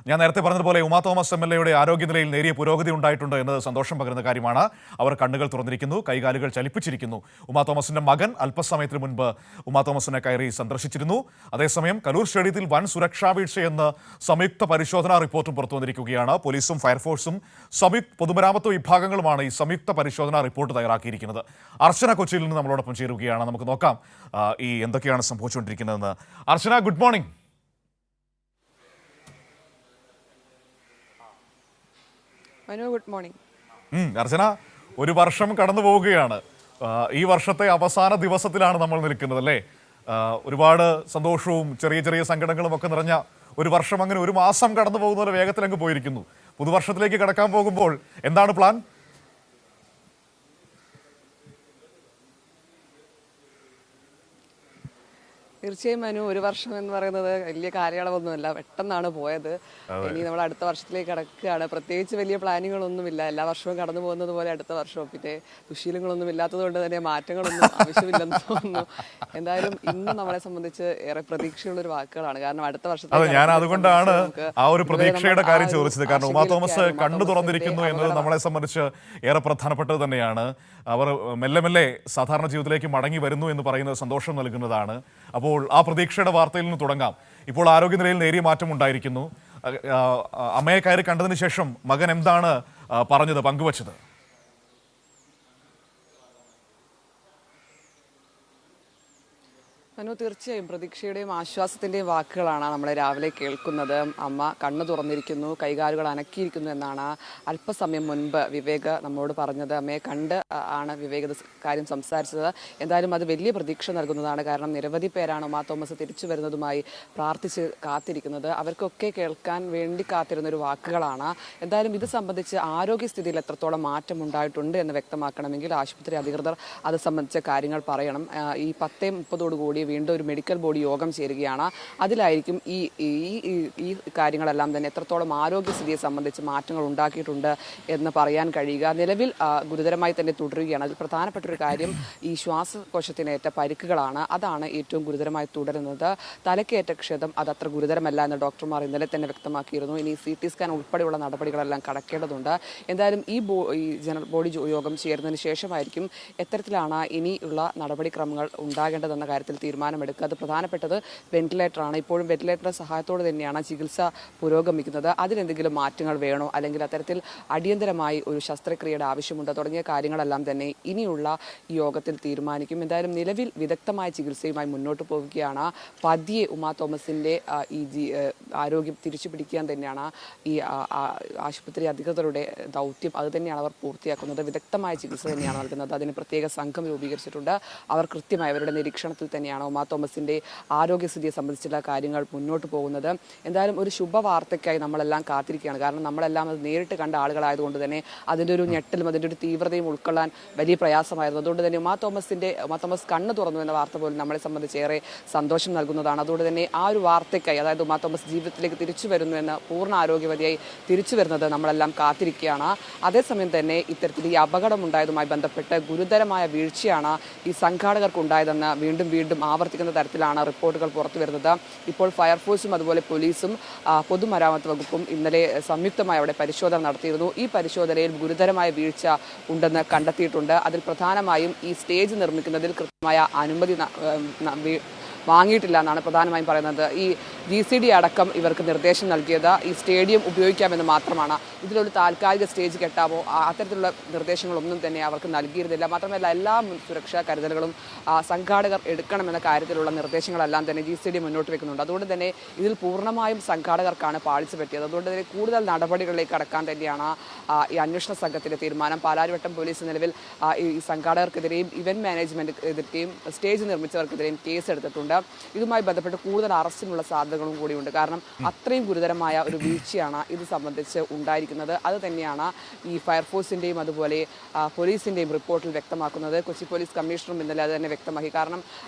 ഞാൻ നേരത്തെ പറഞ്ഞതുപോലെ ഉമാ തോമസ് MLA ആരോഗ്യനിലയിൽ നേരിയ പുരോഗതി ഉണ്ടായിട്ടുണ്ട് എന്നത് സന്തോഷം പകരുന്ന കാര്യമാണ്. അവർ കണ്ണുകൾ തുറന്നിരിക്കുന്നു, കൈകാലുകൾ ചലിപ്പിച്ചിരിക്കുന്നു. ഉമാ തോമസിന്റെ മകൻ അല്പസമയത്തിന് മുൻപ് ഉമാ തോമസിനെ കയറി സന്ദർശിച്ചിരുന്നു. അതേസമയം കലൂർ സ്റ്റേഡിയത്തിൽ വൻ സുരക്ഷാ വീഴ്ചയെന്ന് സംയുക്ത പരിശോധനാ റിപ്പോർട്ടും പുറത്തു വന്നിരിക്കുകയാണ്. പോലീസും ഫയർഫോഴ്സും പൊതുമരാമത്ത് വിഭാഗങ്ങളുമാണ് ഈ സംയുക്ത പരിശോധനാ റിപ്പോർട്ട് തയ്യാറാക്കിയിരിക്കുന്നത്. അർച്ചന കൊച്ചിയിൽ നിന്ന് നമ്മളോടൊപ്പം ചേരുകയാണ്. നമുക്ക് നോക്കാം ഈ എന്തൊക്കെയാണ് സംഭവിച്ചുകൊണ്ടിരിക്കുന്നതെന്ന്. Archana, good morning. Good morning. Archana, ഒരു വർഷം കടന്നു പോവുകയാണ്. ഈ വർഷത്തെ അവസാന ദിവസത്തിലാണ് നമ്മൾ നിൽക്കുന്നത് അല്ലേ? ഒരുപാട് സന്തോഷവും ചെറിയ ചെറിയ സങ്കടങ്ങളും ഒക്കെ നിറഞ്ഞ ഒരു വർഷം, അങ്ങനെ ഒരു മാസം കടന്നു പോകുന്ന പോലെ വേഗത്തിലങ്ങ് പോയിരിക്കുന്നു. പുതുവർഷത്തിലേക്ക് കടക്കാൻ പോകുമ്പോൾ എന്താണ് പ്ലാൻ? തീർച്ചയായും മനു, ഒരു വർഷം എന്ന് പറയുന്നത് വലിയ കാലയളവൊന്നുമല്ല, പെട്ടെന്നാണ് പോയത്. ഇനി നമ്മൾ അടുത്ത വർഷത്തിലേക്ക് കടക്കുകയാണ്. പ്രത്യേകിച്ച് വലിയ പ്ലാനിങ്ങുകളൊന്നുമില്ല. എല്ലാ വർഷവും കടന്നു പോകുന്നത് പോലെ അടുത്ത വർഷവും. പിന്നെ ദുശീലങ്ങളൊന്നും ഇല്ലാത്തത് കൊണ്ട് തന്നെ മാറ്റങ്ങളൊന്നും ആവശ്യമില്ലെന്ന് തോന്നുന്നു. എന്തായാലും ഇന്ന് നമ്മളെ സംബന്ധിച്ച് ഏറെ പ്രതീക്ഷയുള്ള ഒരു വാക്കുകളാണ്. കാരണം അടുത്ത വർഷത്തെ ഞാൻ അതുകൊണ്ടാണ് ആ ഒരു പ്രതീക്ഷയുടെ കാര്യം ചോദിച്ചത്. കാരണം ഉമാ തോമസ് കണ്ണു തുറന്നിരിക്കുന്നു എന്നത് നമ്മളെ സംബന്ധിച്ച് ഏറെ പ്രധാനപ്പെട്ടത് തന്നെയാണ്. അവർ മെല്ലെ മെല്ലെ സാധാരണ ജീവിതത്തിലേക്ക് മടങ്ങി വരുന്നു എന്ന് പറയുന്നത് സന്തോഷം നൽകുന്നതാണ്. അപ്പോൾ ആ പ്രതീക്ഷയുടെ വാർത്തയിൽ നിന്ന് തുടങ്ങാം. ഇപ്പോൾ ആരോഗ്യനിലയിൽ നേരിയ മാറ്റം ഉണ്ടായിരിക്കുന്നു. അമ്മയെ കയറി കണ്ടതിന് ശേഷം മകൻ എന്താണ് പറഞ്ഞത്, പങ്കുവച്ചത്? മനു, തീർച്ചയായും പ്രതീക്ഷയുടെയും ആശ്വാസത്തിന്റെയും വാക്കുകളാണ് നമ്മൾ രാവിലെ കേൾക്കുന്നത്. അമ്മ കണ്ണു തുറന്നിരിക്കുന്നു, കൈകാലുകൾ അനക്കിയിരിക്കുന്നു എന്നാണ് അല്പസമയം മുൻപ് വിവേക് നമ്മോട് പറഞ്ഞത്. അമ്മയെ കണ്ട് ആണ് വിവേക് കാര്യം സംസാരിച്ചത്. എന്തായാലും അത് വലിയ പ്രതീക്ഷ നൽകുന്നതാണ്. കാരണം നിരവധി പേരാണ് ഉമാ തോമസ് തിരിച്ചു വരുന്നതുമായി പ്രാർത്ഥിച്ച് കാത്തിരിക്കുന്നത്. അവർക്കൊക്കെ കേൾക്കാൻ വേണ്ടി കാത്തിരുന്നൊരു വാക്കുകളാണ്. എന്തായാലും ഇത് സംബന്ധിച്ച് ആരോഗ്യസ്ഥിതിയിൽ എത്രത്തോളം മാറ്റം ഉണ്ടായിട്ടുണ്ട് എന്ന് വ്യക്തമാക്കണമെങ്കിൽ ആശുപത്രി അധികൃതർ അത് സംബന്ധിച്ച കാര്യങ്ങൾ പറയണം. ഈ 10:30 വീണ്ടും ഒരു മെഡിക്കൽ ബോർഡ് യോഗം ചേരുകയാണ്. അതിലായിരിക്കും ഈ കാര്യങ്ങളെല്ലാം തന്നെ എത്രത്തോളം ആരോഗ്യസ്ഥിതിയെ സംബന്ധിച്ച് മാറ്റങ്ങൾ ഉണ്ടാക്കിയിട്ടുണ്ട് എന്ന് പറയാൻ കഴിയുക. നിലവിൽ ഗുരുതരമായി തന്നെ തുടരുകയാണ്. അതിൽ പ്രധാനപ്പെട്ട ഒരു കാര്യം ഈ ശ്വാസകോശത്തിനേറ്റ പരിക്കുകളാണ്. അതാണ് ഏറ്റവും ഗുരുതരമായി തുടരുന്നത്. തലക്കേറ്റ ക്ഷതം അതത്ര ഗുരുതരമല്ല എന്ന് ഡോക്ടർമാർ ഇന്നലെ തന്നെ വ്യക്തമാക്കിയിരുന്നു. ഇനി CT സ്കാൻ ഉൾപ്പെടെയുള്ള നടപടികളെല്ലാം കടക്കേണ്ടതുണ്ട്. എന്തായാലും ഈ ജനറൽ ബോഡി യോഗം ചേരുന്നതിന് ശേഷമായിരിക്കും എത്തരത്തിലാണ് ഇനിയുള്ള നടപടിക്രമങ്ങൾ ഉണ്ടാകേണ്ടതെന്ന കാര്യത്തിൽ തീരുമാനമെടുക്കുക. അത് പ്രധാനപ്പെട്ടത് വെന്റിലേറ്ററാണ്. ഇപ്പോഴും വെന്റിലേറ്ററുടെ സഹായത്തോടെ തന്നെയാണ് ചികിത്സ പുരോഗമിക്കുന്നത്. അതിലെന്തെങ്കിലും മാറ്റങ്ങൾ വേണോ, അല്ലെങ്കിൽ അത്തരത്തിൽ അടിയന്തരമായി ഒരു ശസ്ത്രക്രിയയുടെ ആവശ്യമുണ്ടോ തുടങ്ങിയ കാര്യങ്ങളെല്ലാം തന്നെ ഇനിയുള്ള യോഗത്തിൽ തീരുമാനിക്കും. എന്തായാലും നിലവിൽ വിദഗ്ധമായ ചികിത്സയുമായി മുന്നോട്ട് പോവുകയാണ്. പതിയെ ഉമാ തോമസിന്റെ ആരോഗ്യം തിരിച്ചു പിടിക്കാൻ തന്നെയാണ് ഈ ആശുപത്രി അധികൃതരുടെ ദൗത്യം. അത് തന്നെയാണ് അവർ പൂർത്തിയാക്കുന്നത്. വിദഗ്ധമായ ചികിത്സ തന്നെയാണ് നൽകുന്നത്. അതിന് പ്രത്യേക സംഘം രൂപീകരിച്ചിട്ടുണ്ട്. അവർ കൃത്യമായി അവരുടെ നിരീക്ഷണത്തിൽ തന്നെയാണ് ഉമാ തോമസിന്റെ ആരോഗ്യസ്ഥിതിയെ സംബന്ധിച്ചുള്ള കാര്യങ്ങൾ മുന്നോട്ട് പോകുന്നത്. എന്തായാലും ഒരു ശുഭവാർത്തയ്ക്കായി നമ്മളെല്ലാം കാത്തിരിക്കുകയാണ്. കാരണം നമ്മളെല്ലാം അത് നേരിട്ട് കണ്ട ആളുകളായതുകൊണ്ട് തന്നെ അതിൻ്റെ ഒരു ഞെട്ടലും അതിൻ്റെ ഒരു തീവ്രതയും ഉൾക്കൊള്ളാൻ വലിയ പ്രയാസമായിരുന്നു. അതുകൊണ്ട് തന്നെ ഉമാ തോമസ് കണ്ണ് തുറന്നു എന്ന വാർത്ത പോലും നമ്മളെ സംബന്ധിച്ച് ഏറെ സന്തോഷം നൽകുന്നതാണ്. അതുകൊണ്ട് തന്നെ ആ ഒരു വാർത്തയ്ക്കായി, അതായത് ഉമാ തോമസ് ജീവിതത്തിലേക്ക് തിരിച്ചു വരുന്നു എന്ന പൂർണ്ണ ആരോഗ്യവതിയായി തിരിച്ചു വരുന്നത് നമ്മളെല്ലാം കാത്തിരിക്കുകയാണ്. അതേസമയം തന്നെ ഇത്തരത്തിൽ ഈ അപകടമുണ്ടായതുമായി ബന്ധപ്പെട്ട് ഗുരുതരമായ വീഴ്ചയാണ് ഈ സംഘാടകർക്ക് ഉണ്ടായതെന്ന് വീണ്ടും ആവർത്തിക്കുന്ന തരത്തിലാണ് റിപ്പോർട്ടുകൾ പുറത്തു വരുന്നത്. ഇപ്പോൾ ഫയർഫോഴ്സും അതുപോലെ പോലീസും പൊതുമരാമത്ത് വകുപ്പും ഇന്നലെ സംയുക്തമായി അവിടെ പരിശോധന നടത്തിയിരുന്നു. ഈ പരിശോധനയിൽ ഗുരുതരമായ വീഴ്ച ഉണ്ടെന്ന് കണ്ടെത്തിയിട്ടുണ്ട്. അതിൽ പ്രധാനമായും ഈ സ്റ്റേജ് നിർമ്മിക്കുന്നതിൽ കൃത്യമായ അനുമതി വാങ്ങിയിട്ടില്ല എന്നാണ് പ്രധാനമായും പറയുന്നത്. ഈ GCD അടക്കം ഇവർക്ക് നിർദ്ദേശം നൽകിയത് ഈ സ്റ്റേഡിയം ഉപയോഗിക്കാമെന്ന് മാത്രമാണ്. ഇതിലൊരു താൽക്കാലിക സ്റ്റേജ് കെട്ടാമോ അത്തരത്തിലുള്ള നിർദ്ദേശങ്ങളൊന്നും തന്നെ അവർക്ക് നൽകിയിരുന്നില്ല. മാത്രമല്ല എല്ലാ സുരക്ഷാ കരുതലുകളും സംഘാടകർ എടുക്കണമെന്ന കാര്യത്തിലുള്ള നിർദ്ദേശങ്ങളെല്ലാം തന്നെ GCD മുന്നോട്ട് വെക്കുന്നുണ്ട്. അതുകൊണ്ട് തന്നെ ഇതിൽ പൂർണ്ണമായും സംഘാടകർക്കാണ് പാളിച്ചു പറ്റിയത്. അതുകൊണ്ട് തന്നെ കൂടുതൽ നടപടികളിലേക്ക് കടക്കാൻ തന്നെയാണ് ഈ അന്വേഷണ സംഘത്തിൻ്റെ തീരുമാനം. പാലാരിവട്ടം പോലീസ് നിലവിൽ ഈ സംഘാടകർക്കെതിരെയും ഇവന്റ് മാനേജ്മെന്റിനെതിരെയും സ്റ്റേജ് നിർമ്മിച്ചവർക്കെതിരെയും കേസ് എടുത്തിട്ടുണ്ട്. ഇതുമായി ബന്ധപ്പെട്ട് കൂടുതൽ അറസ്റ്റിനുള്ള സാധ്യതകളും കൂടിയുണ്ട്. കാരണം അത്രയും ഗുരുതരമായ ഒരു വീഴ്ചയാണ് ഇത് സംബന്ധിച്ച് ഉണ്ടായിരിക്കുന്നത്. അത് തന്നെയാണ് ഈ ഫയർഫോഴ്സിൻ്റെയും അതുപോലെ പോലീസിൻ്റെയും റിപ്പോർട്ടിൽ വ്യക്തമാക്കുന്നത്. കൊച്ചി പോലീസ് കമ്മീഷണറും ഇന്നലെ അത് തന്നെ വ്യക്തമാക്കി. കാരണം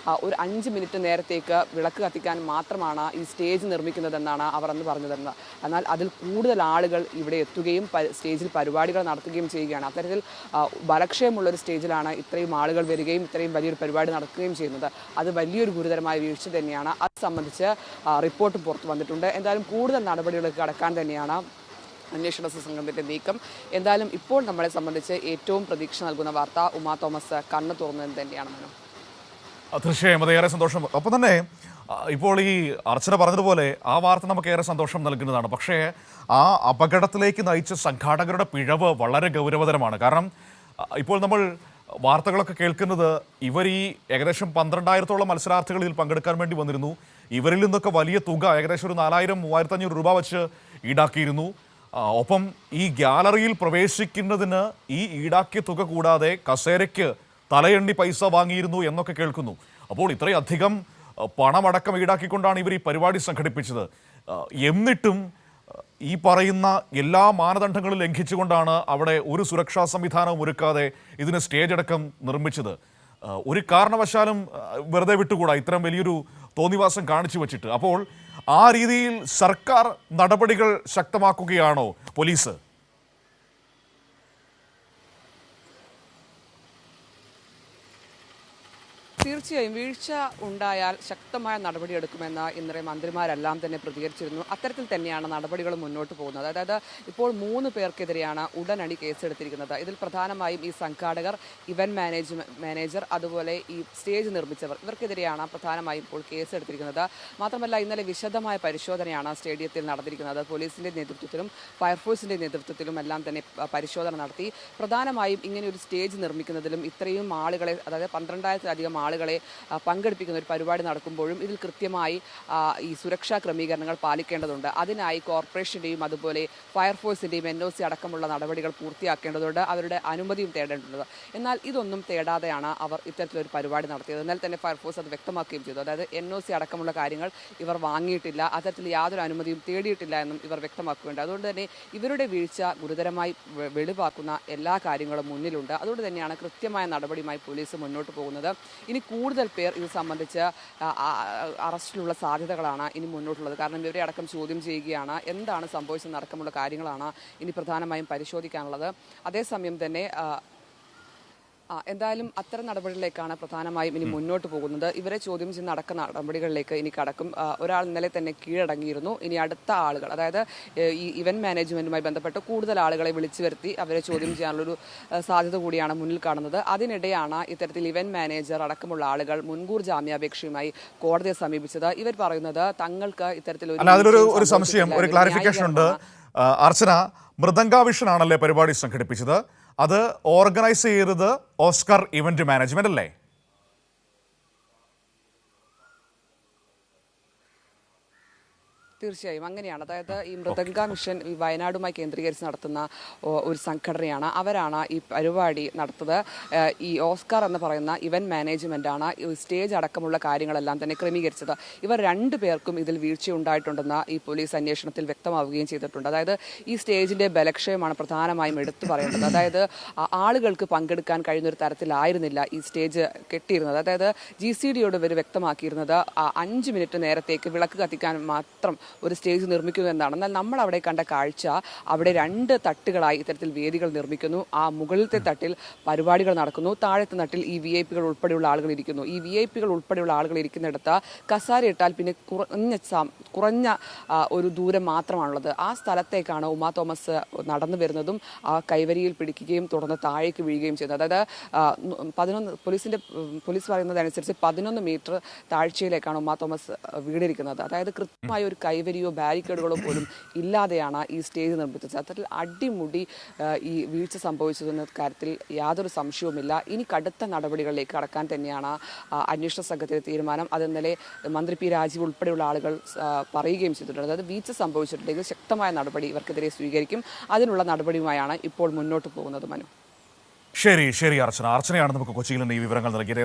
ഒരു 5 മിനിറ്റ് നേരത്തേക്ക് വിളക്ക് കത്തിക്കാൻ മാത്രമാണ് ഈ സ്റ്റേജ് നിർമ്മിക്കുന്നതെന്നാണ് അവർ അന്ന് പറഞ്ഞതെന്ന്. എന്നാൽ അതിൽ കൂടുതൽ ആളുകൾ ഇവിടെ എത്തുകയും സ്റ്റേജിൽ പരിപാടികൾ നടത്തുകയും ചെയ്യുകയാണ്. അത്തരത്തിൽ ബലക്ഷയമുള്ളൊരു സ്റ്റേജിലാണ് ഇത്രയും ആളുകൾ വരികയും ഇത്രയും വലിയൊരു പരിപാടി നടക്കുകയും ചെയ്യുന്നത്. അത് വലിയൊരു ഗുരുതരമായ ഗുരുതരമായ വീഴ്ച തന്നെയാണ്. അത് സംബന്ധിച്ച് റിപ്പോർട്ട് പുറത്തു വന്നിട്ടുണ്ട്. എന്തായാലും കൂടുതൽ നടപടികളിലേക്ക് കടക്കാൻ തന്നെയാണ് അന്വേഷണ സംഘത്തിന്റെ നീക്കം. എന്തായാലും ഇപ്പോൾ നമ്മളെ സംബന്ധിച്ച് ഏറ്റവും പ്രതീക്ഷ നൽകുന്ന വാർത്ത ഉമാ തോമസ് കണ്ണ് തുറന്നതെന്ന് തന്നെയാണ് മനു. തീർച്ചയായും അതേറെ സന്തോഷം. ഒപ്പം തന്നെ ഇപ്പോൾ ഈ അർച്ചന പറഞ്ഞതുപോലെ ആ വാർത്ത നമുക്ക് ഏറെ സന്തോഷം നൽകുന്നതാണ്. പക്ഷേ ആ അപകടത്തിലേക്ക് നയിച്ച സംഘാടകരുടെ പിഴവ് വളരെ ഗൗരവതരമാണ്. കാരണം ഇപ്പോൾ നമ്മൾ വാർത്തകളൊക്കെ കേൾക്കുന്നത് ഇവർ ഈ ഏകദേശം 12,000-ഓളം മത്സരാർത്ഥികൾ ഇതിൽ പങ്കെടുക്കാൻ വേണ്ടി വന്നിരുന്നു. ഇവരിൽ നിന്നൊക്കെ വലിയ തുക ഏകദേശം ഒരു 4,000-3,500 രൂപ വെച്ച് ഈടാക്കിയിരുന്നു. ഒപ്പം ഈ ഗ്യാലറിയിൽ പ്രവേശിക്കുന്നതിന് ഈ ഈടാക്കിയ തുക കൂടാതെ കസേരയ്ക്ക് തലയെണ്ണി പൈസ വാങ്ങിയിരുന്നു എന്നൊക്കെ കേൾക്കുന്നു. അപ്പോൾ ഇത്രയധികം പണമടക്കം ഈടാക്കിക്കൊണ്ടാണ് ഇവർ ഈ പരിപാടി സംഘടിപ്പിച്ചത്. എന്നിട്ടും ഈ പറയുന്ന എല്ലാ മാനദണ്ഡങ്ങളും ലംഘിച്ചുകൊണ്ടാണ് അവിടെ ഒരു സുരക്ഷാ സംവിധാനവും ഒരുക്കാതെ ഇതിന് സ്റ്റേജ് അടക്കം നിർമ്മിച്ചത്. ഒരു കാരണവശാലും വെറുതെ വിട്ടുകൂടാ ഇത്തരം വലിയൊരു തോന്നിവാസം കാണിച്ചു വച്ചിട്ട്. അപ്പോൾ ആ രീതിയിൽ സർക്കാർ നടപടികൾ ശക്തമാക്കുകയാണോ പോലീസ്? തീർച്ചയായും വീഴ്ച ഉണ്ടായാൽ ശക്തമായ നടപടിയെടുക്കുമെന്ന് ഇന്നലെ മന്ത്രിമാരെല്ലാം തന്നെ പ്രതികരിച്ചിരുന്നു. അത്തരത്തിൽ തന്നെയാണ് നടപടികൾ മുന്നോട്ട് പോകുന്നത്. അതായത് ഇപ്പോൾ 3 പേർക്കെതിരെയാണ് ഉടനടി കേസെടുത്തിരിക്കുന്നത്. ഇതിൽ പ്രധാനമായും ഈ സംഘാടകർ, ഇവന്റ് മാനേജർ, അതുപോലെ ഈ സ്റ്റേജ് നിർമ്മിച്ചവർ, ഇവർക്കെതിരെയാണ് പ്രധാനമായും ഇപ്പോൾ കേസെടുത്തിരിക്കുന്നത്. മാത്രമല്ല ഇന്നലെ വിശദമായ പരിശോധനയാണ് സ്റ്റേഡിയത്തിൽ നടന്നിരിക്കുന്നത്. പോലീസിന്റെ നേതൃത്വത്തിലും ഫയർഫോഴ്സിന്റെ നേതൃത്വത്തിലും എല്ലാം തന്നെ പരിശോധന നടത്തി. പ്രധാനമായും ഇങ്ങനെ ഒരു സ്റ്റേജ് നിർമ്മിക്കുന്നതിലും ഇത്രയും ആളുകളെ, അതായത് 12,000-ലധികം ആളുകളെ പങ്കെടുപ്പിക്കുന്ന ഒരു പരിപാടി നടക്കുമ്പോഴും ഇതിൽ കൃത്യമായി ഈ സുരക്ഷാ ക്രമീകരണങ്ങൾ പാലിക്കേണ്ടതുണ്ട്. അതിനായി കോർപ്പറേഷൻ്റെയും അതുപോലെ ഫയർഫോഴ്സിൻ്റെയും NOC അടക്കമുള്ള നടപടികൾ പൂർത്തിയാക്കേണ്ടതുണ്ട്. അവരുടെ അനുമതിയും തേടേണ്ടതുണ്ട്. എന്നാൽ ഇതൊന്നും തേടാതെയാണ് അവർ ഇത്തരത്തിലൊരു പരിപാടി നടത്തിയത്. എന്നാൽ തന്നെ ഫയർഫോഴ്സ് അത് വ്യക്തമാക്കുകയും ചെയ്തു. അതായത് NOC അടക്കമുള്ള കാര്യങ്ങൾ ഇവർ വാങ്ങിയിട്ടില്ല, അത്തരത്തിൽ യാതൊരു അനുമതിയും തേടിയിട്ടില്ല എന്നും ഇവർ വ്യക്തമാക്കുകയുണ്ട്. അതുകൊണ്ട് തന്നെ ഇവരുടെ വീഴ്ച ഗുരുതരമായി വെളിവാക്കുന്ന എല്ലാ കാര്യങ്ങളും മുന്നിലുണ്ട്. അതുകൊണ്ട് തന്നെയാണ് കൃത്യമായ നടപടിയുമായി പോലീസ് മുന്നോട്ട് പോകുന്നത്. ഇനി കൂടുതൽ പേർ ഇത് സംബന്ധിച്ച് അറസ്റ്റിലുള്ള സാധ്യതകളാണ് ഇനി മുന്നോട്ടുള്ളത്. കാരണം ഇവരെ അടക്കം ചോദ്യം ചെയ്യുകയാണ്. എന്താണ് സംഭവിച്ചതെന്നടക്കമുള്ള കാര്യങ്ങളാണ് ഇനി പ്രധാനമായും പരിശോധിക്കാനുള്ളത്. അതേസമയം തന്നെ എന്തായാലും അത്തരം നടപടികളിലേക്കാണ് പ്രധാനമായും ഇനി മുന്നോട്ട് പോകുന്നത്. ഇവരെ ചോദ്യം ചെയ്യുന്ന അടക്ക നടപടികളിലേക്ക് ഇനി കടക്കും. ഒരാൾ ഇന്നലെ തന്നെ കീഴടങ്ങിയിരുന്നു. ഇനി അടുത്ത ആളുകൾ, അതായത് ഈ ഇവന്റ് മാനേജ്മെന്റുമായി ബന്ധപ്പെട്ട് കൂടുതൽ ആളുകളെ വിളിച്ചു വരുത്തി അവരെ ചോദ്യം ചെയ്യാനുള്ളൊരു സാധ്യത കൂടിയാണ് മുന്നിൽ കാണുന്നത്. അതിനിടെയാണ് ഇത്തരത്തിൽ ഇവന്റ് മാനേജർ അടക്കമുള്ള ആളുകൾ മുൻകൂർ ജാമ്യാപേക്ഷയുമായി കോടതിയെ സമീപിച്ചത്. ഇവർ പറയുന്നത് തങ്ങൾക്ക് ഇത്തരത്തിലൊരു സംശയം, ഒരു ക്ലാരിഫിക്കേഷൻ ഉണ്ട്. അർച്ചന, മൃദംഗാവിഷനാണല്ലേ പരിപാടി സംഘടിപ്പിച്ചത്? അത് ഓർഗനൈസ് ചെയ്തത് ഓസ്കർ ഇവന്റ് മാനേജ്മെന്റ് അല്ലേ? തീർച്ചയായും അങ്ങനെയാണ്. അതായത് ഈ മൃദംഗ മിഷൻ ഈ വയനാടുമായി കേന്ദ്രീകരിച്ച് നടത്തുന്ന ഒരു സംഘടനയാണ്. അവരാണ് ഈ പരിപാടി നടത്തുന്നത്. ഈ ഓസ്കാർ എന്ന് പറയുന്ന ഇവന്റ് മാനേജ്മെന്റാണ് ഈ സ്റ്റേജ് അടക്കമുള്ള കാര്യങ്ങളെല്ലാം തന്നെ ക്രമീകരിച്ചത്. ഇവർ 2 പേർക്കും ഇതിൽ വീഴ്ചയുണ്ടായിട്ടുണ്ടെന്ന് ഈ പോലീസ് അന്വേഷണത്തിൽ വ്യക്തമാവുകയും ചെയ്തിട്ടുണ്ട്. അതായത് ഈ സ്റ്റേജിന്റെ ബലക്ഷയമാണ് പ്രധാനമായും എടുത്തു പറയേണ്ടത്. അതായത് ആളുകൾക്ക് പങ്കെടുക്കാൻ കഴിയുന്ന ഒരു തരത്തിലായിരുന്നില്ല ഈ സ്റ്റേജ് കെട്ടിയിരുന്നത്. അതായത് GCDയോട് ഇവർ വ്യക്തമാക്കിയിരുന്നത് 5 മിനിറ്റ് നേരത്തേക്ക് വിളക്ക് കത്തിക്കാൻ മാത്രം ഒരു സ്റ്റേജ് നിർമ്മിക്കുന്നു എന്നാണ്. എന്നാൽ നമ്മൾ അവിടെ കണ്ട കാഴ്ച, അവിടെ 2 തട്ടുകളായി ഇത്തരത്തിൽ വേദികൾ നിർമ്മിക്കുന്നു. ആ മുകളിലത്തെ തട്ടിൽ പരിപാടികൾ നടക്കുന്നു. താഴത്തെ തട്ടിൽ ഈ VIP-കൾ ഉൾപ്പെടെയുള്ള ആളുകൾ ഇരിക്കുന്നു. ഈ VIP-കൾ ഉൾപ്പെടെയുള്ള ആളുകൾ ഇരിക്കുന്നിടത്ത് കസാര ഇട്ടാൽ പിന്നെ കുറഞ്ഞ ഒരു ദൂരം മാത്രമാണുള്ളത്. ആ സ്ഥലത്തേക്കാണ് ഉമാ തോമസ് നടന്നു വരുന്നതും ആ കൈവരിയിൽ പിടിക്കുകയും തുടർന്ന് താഴേക്ക് വീഴുകയും ചെയ്യുന്നത്. അതായത് പോലീസ് പറയുന്നതനുസരിച്ച് 11 മീറ്റർ താഴ്ചയിലേക്കാണ് ഉമാ തോമസ് വീണിരിക്കുന്നത്. അതായത് കൃത്യമായ ഒരു കൈവരിയോ ബാരിക്കേഡുകളോ പോലും ഇല്ലാതെയാണ് ഈ സ്റ്റേജ് നിർമ്മിച്ചത്. അത്തരത്തിൽ അടിമുടി ഈ വീഴ്ച സംഭവിച്ചതെന്ന കാര്യത്തിൽ യാതൊരു സംശയവുമില്ല. ഇനി കടുത്ത നടപടികളിലേക്ക് കടക്കാൻ തന്നെയാണ് അന്വേഷണ സംഘത്തിന്റെ തീരുമാനം. അത് ഇന്നലെ മന്ത്രി P. രാജീവ് ഉൾപ്പെടെയുള്ള ആളുകൾ പറയുകയും ചെയ്തിട്ടുണ്ട്. അതായത് വീഴ്ച സംഭവിച്ചിട്ടുണ്ടെങ്കിൽ ശക്തമായ നടപടി ഇവർക്കെതിരെ സ്വീകരിക്കും. അതിനുള്ള നടപടിയുമായാണ് ഇപ്പോൾ മുന്നോട്ട് പോകുന്നത്. മനു, ശരി അർച്ചന. അർച്ചനയാണ് നമുക്ക് കൊച്ചിയിൽ നിന്ന് ഈ വിവരങ്ങൾ നൽകിയത്.